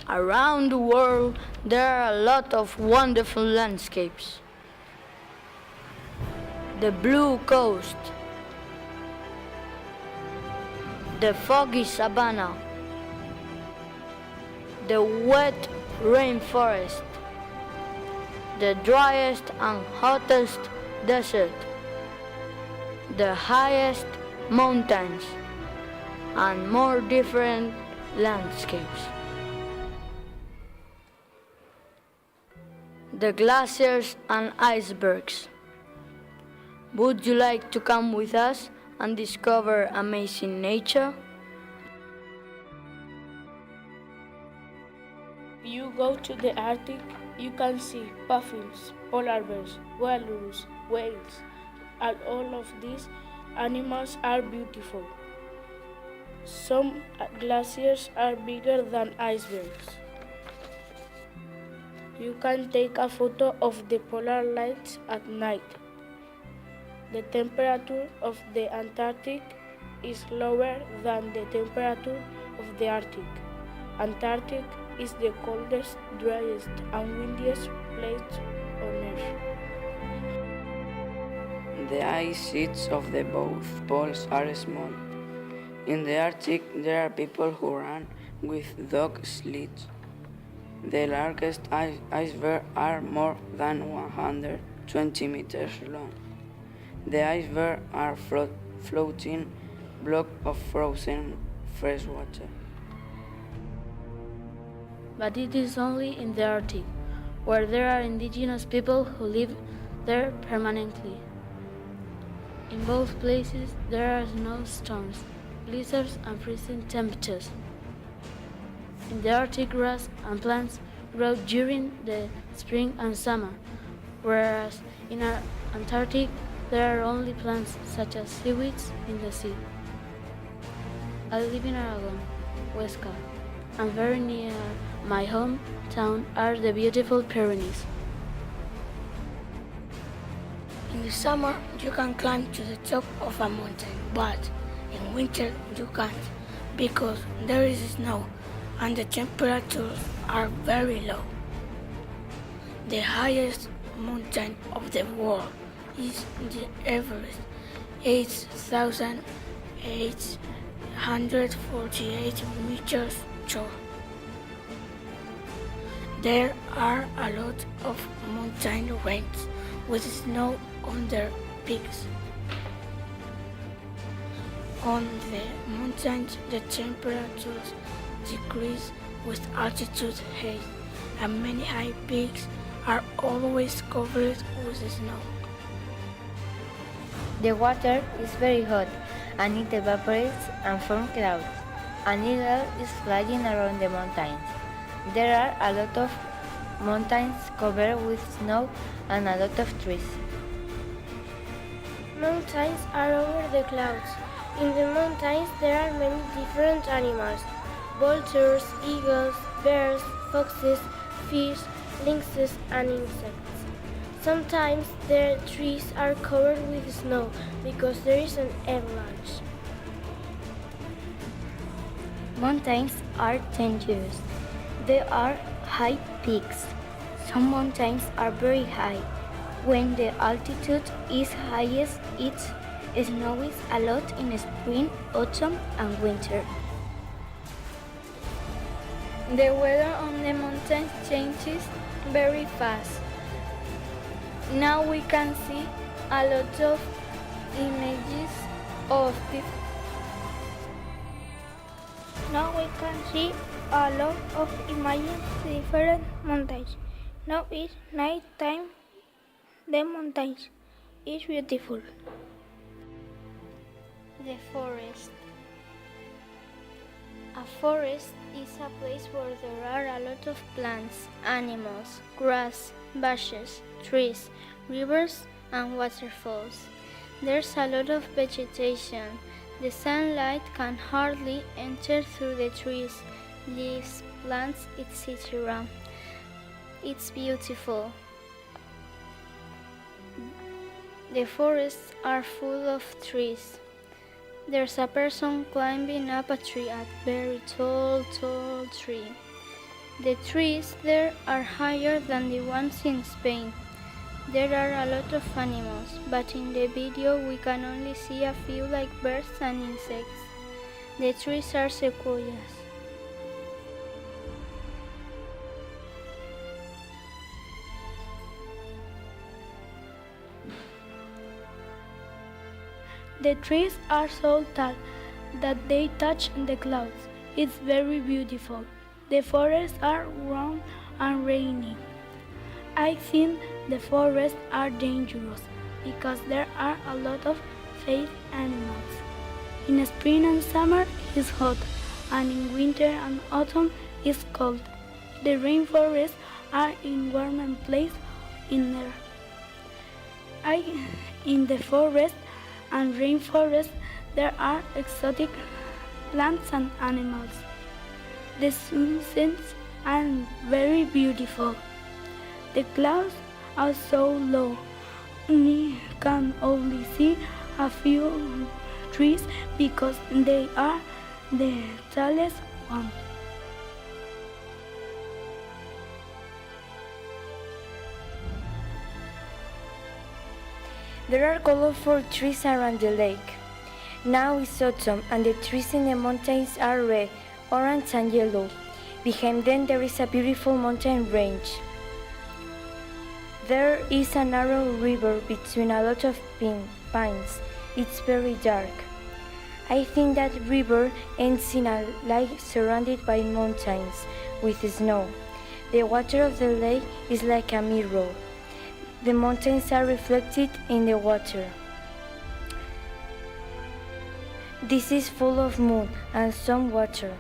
Around the world, there are a lot of wonderful landscapes. The blue coast, the foggy savanna, the wet rainforest, the driest and hottest desert, the highest mountains, and more different landscapes. The glaciers and icebergs. Would you like to come with us and discover amazing nature? If you go to the Arctic, you can see puffins, polar bears, walrus, whales, and all of these animals are beautiful. Some glaciers are bigger than icebergs. You can take a photo of the polar lights at night. The temperature of the Antarctic is lower than the temperature of the Arctic. Antarctic is the coldest, driest, and windiest place on Earth. The ice sheets of the both poles are small. In the Arctic, there are people who run with dog sleds. The largest icebergs are more than 120 meters long. The icebergs are floating blocks of frozen freshwater. But it is only in the Arctic, where there are indigenous people who live there permanently. In both places, there are snowstorms, blizzards, and freezing temperatures. In the Arctic, grass and plants grow during the spring and summer, whereas in Antarctic, there are only plants such as seaweeds in the sea. I live in Aragon, Huesca, and very near my hometown are the beautiful Pyrenees. In the summer, you can climb to the top of a mountain, but in winter you can't because there is snow and the temperatures are very low. The highest mountain of the world is the Everest, 8,848 meters tall. There are a lot of mountain ranges with snow on their peaks. On the mountains, the temperatures decrease with altitude height, and many high peaks are always covered with snow. The water is very hot and it evaporates and forms clouds. An eagle is flying around the mountains. There are a lot of mountains covered with snow and a lot of trees. Mountains are over the clouds. In the mountains there are many different animals: vultures, eagles, bears, foxes, fish, lynxes, and insects. Sometimes the trees are covered with snow because there is an avalanche. Mountains are dangerous. There are high peaks. Some mountains are very high. When the altitude is highest, it snows a lot in spring, autumn, and winter. The weather on the mountains changes very fast. Now we can see a lot of images of different mountains. Now it's night time. The mountains is beautiful. The forest. A forest is a place where there are a lot of plants, animals, grass, bushes, trees, rivers, and waterfalls. There's a lot of vegetation. The sunlight can hardly enter through the trees, leaves, plants, etc. It's beautiful. The forests are full of trees. There's a person climbing up a tree, a very tall tree. The trees there are higher than the ones in Spain. There are a lot of animals, but in the video we can only see a few like birds and insects. The trees are sequoias. The trees are so tall that they touch the clouds. It's very beautiful. The forests are warm and rainy. I think the forests are dangerous because there are a lot of fake animals. In spring and summer it's hot, and in winter and autumn it's cold. The rainforests are in warmer place in there. In the forest and rainforest there are exotic plants and animals. The sunsets are very beautiful. The clouds are so low, we can only see a few trees because they are the tallest ones. There are colorful trees around the lake. Now it's autumn and the trees in the mountains are red, orange and yellow. Behind them there is a beautiful mountain range. There is a narrow river between a lot of pines. It's very dark. I think that river ends in a lake surrounded by mountains with snow. The water of the lake is like a mirror. The mountains are reflected in the water. This is full of moon and some water.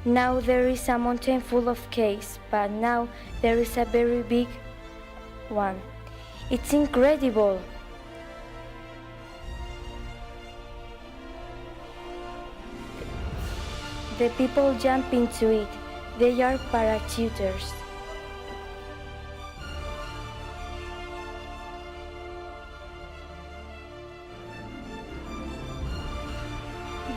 Now there is a mountain full of caves, but now there is a very big one. It's incredible! The people jump into it. They are parachuters.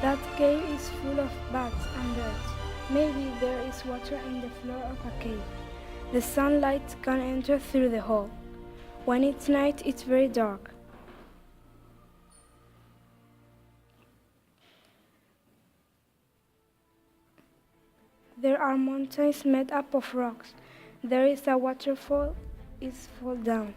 That cave is full of bats and birds. Maybe there is water in the floor of a cave. The sunlight can enter through the hole. When it's night, it's very dark. There are mountains made up of rocks. There is a waterfall. It's fall down.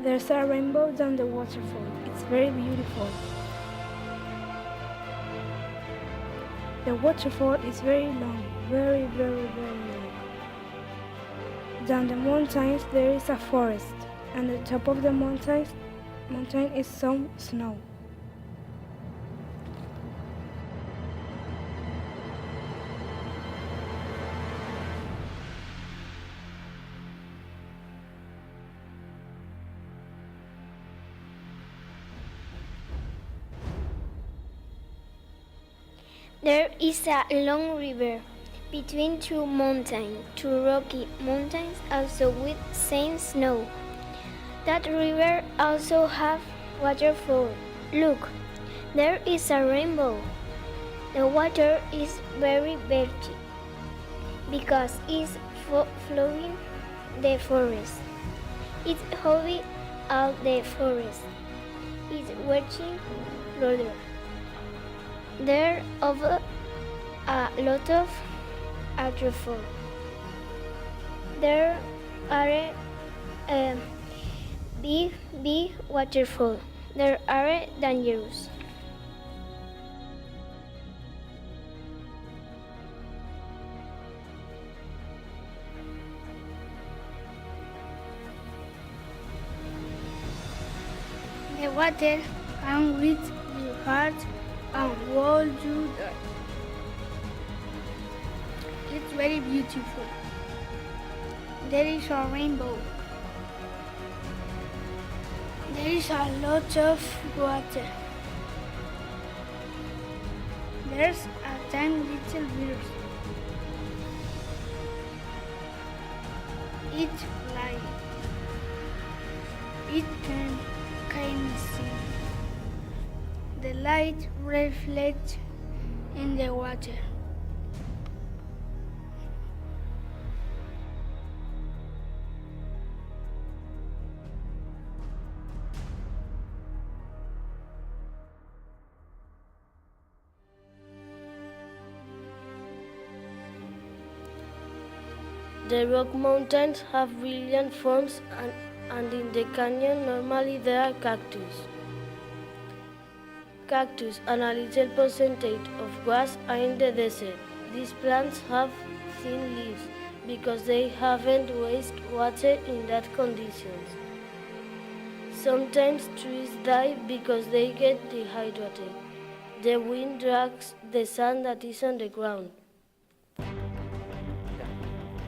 There's a rainbow down the waterfall. It's very beautiful. The waterfall is very long, very long. Down the mountains there is a forest, and the top of the mountain is some snow. There is a long river between two mountains, two rocky mountains, also with same snow. That river also have waterfall. Look, there is a rainbow. The water is very dirty because it's flowing the forest. It's heavy out the forest. It's watching further. There are a lot of waterfall. There are big waterfall. There are dangerous. The water can reach your heart and hold you there. It's very beautiful. There is a rainbow. There is a lot of water. There's a tiny little bird. It's flying. It can sing. The light reflects in the water. The rock mountains have brilliant forms and in the canyon normally there are cactus. Cactus and a little percentage of grass are in the desert. These plants have thin leaves because they haven't wasted water in that conditions. Sometimes trees die because they get dehydrated. The wind drags the sand that is on the ground.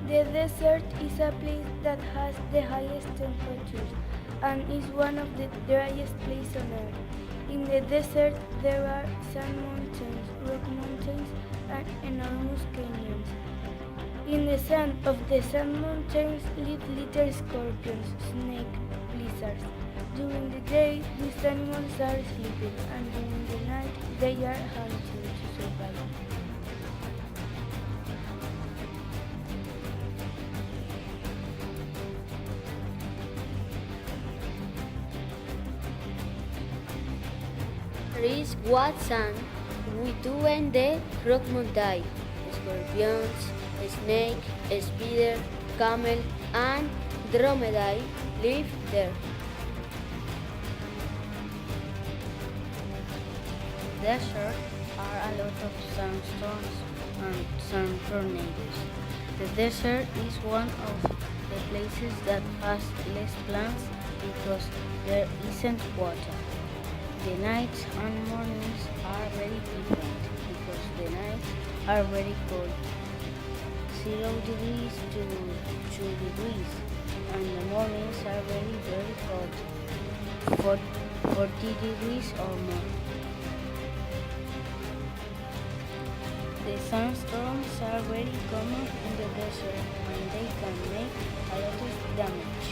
The desert is a place that has the highest temperatures and is one of the driest places on earth. In the desert, there are sand mountains, rock mountains, and enormous canyons. In the sand of the sand mountains live little scorpions, snakes, lizards. During the day, these animals are sleeping, and during the night, they are hunting to survive. Is Watson, we do in the rock mountain. Scorpions, snake, spider, camel, and dromedary live there. Desert are a lot of sandstorms and sand tornadoes. The desert is one of the places that has less plants because there isn't water. The nights and mornings are very different because the nights are very cold, 0 degrees to 2 degrees, and the mornings are very hot, 40 degrees or more. The sandstorms are very common in the desert and they can make a lot of damage.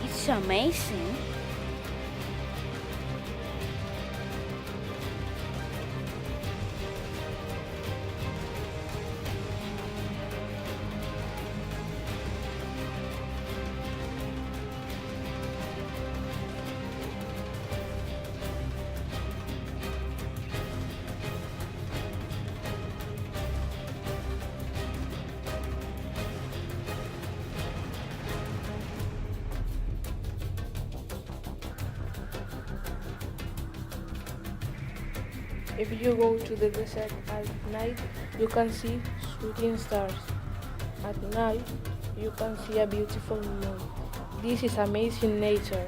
It's amazing. If you go to the desert at night, you can see shooting stars. At night, you can see a beautiful moon. This is amazing nature.